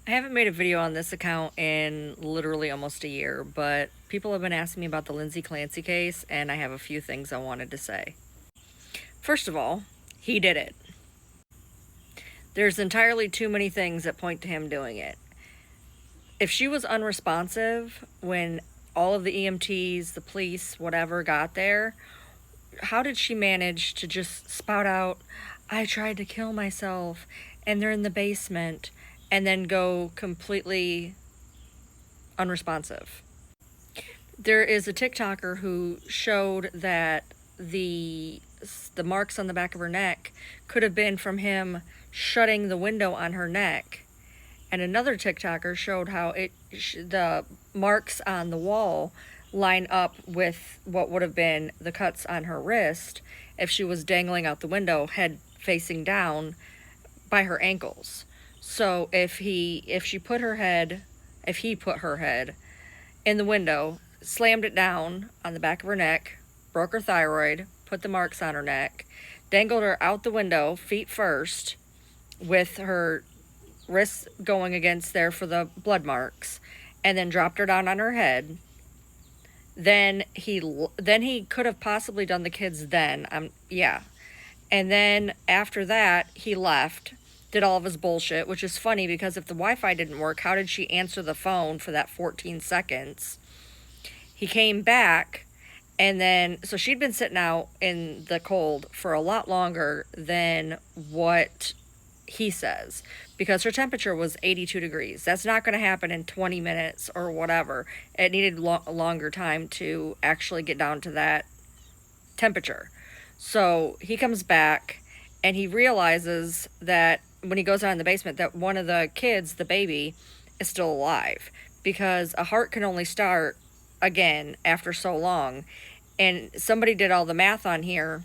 I haven't made a video on this account in literally almost a year, but people have been asking me about the Lindsay Clancy case, and I have a few things I wanted to say. First of all, he did it. There's entirely too many things that point to him doing it. If she was unresponsive when all of the EMTs, the police, whatever got there, how did she manage to just spout out, "I tried to kill myself, and they're in the basement," and then go completely unresponsive? There is a TikToker who showed that the marks on the back of her neck could have been from him shutting the window on her neck. And another TikToker showed how the marks on the wall line up with what would have been the cuts on her wrist if she was dangling out the window, head facing down, by her ankles. So if he put her head in the window, slammed it down on the back of her neck, broke her thyroid, put the marks on her neck, dangled her out the window, feet first, with her wrists going against there for the blood marks, and then dropped her down on her head, then he could have possibly done the kids then. And then after that, he left, did all of his bullshit, which is funny because if the Wi-Fi didn't work, how did she answer the phone for that 14 seconds? He came back, and then, so she'd been sitting out in the cold for a lot longer than what he says, because her temperature was 82 degrees. That's not going to happen in 20 minutes or whatever. It needed a longer time to actually get down to that temperature. So he comes back and he realizes that when he goes down in the basement that one of the kids, the baby, is still alive, because a heart can only start again after so long. And somebody did all the math on here,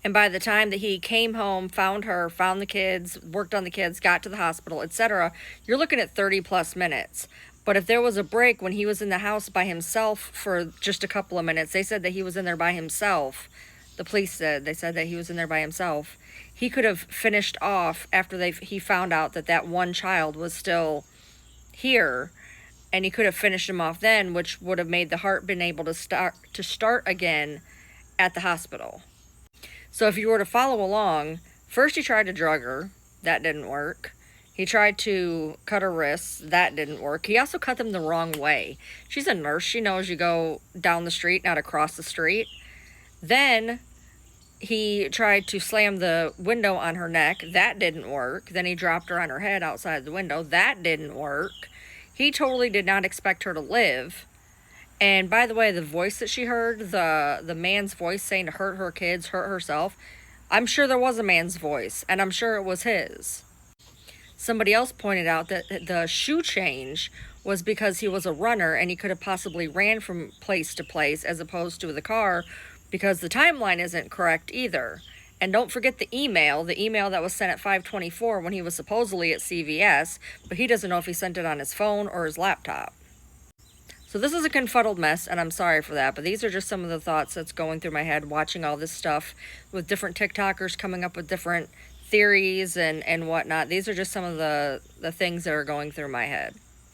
and by the time that he came home, found her, found the kids, worked on the kids, got to the hospital, etc., you're looking at 30 plus minutes. But if there was a break when he was in the house by himself for just a couple of minutes, they said that he was in there by himself. The police said, they said that he was in there by himself. He could have finished off after he found out that that one child was still here, and he could have finished him off then, which would have made the heart been able to start again at the hospital. So if you were to follow along, first he tried to drug her. That didn't work. He tried to cut her wrists. That didn't work. He also cut them the wrong way. She's a nurse. She knows you go down the street, not across the street. Then he tried to slam the window on her neck. That didn't work. Then he dropped her on her head outside the window. That didn't work. He totally did not expect her to live. And by the way, the voice that she heard, the man's voice saying to hurt her kids, hurt herself, I'm sure there was a man's voice, and I'm sure it was his. Somebody else pointed out that the shoe change was because he was a runner and he could have possibly ran from place to place as opposed to the car, because the timeline isn't correct either. And don't forget the email that was sent at 5:24 when he was supposedly at CVS, but he doesn't know if he sent it on his phone or his laptop. So this is a confuddled mess, and I'm sorry for that, but these are just some of the thoughts that's going through my head watching all this stuff with different TikTokers coming up with different theories and whatnot. These are just some of the things that are going through my head.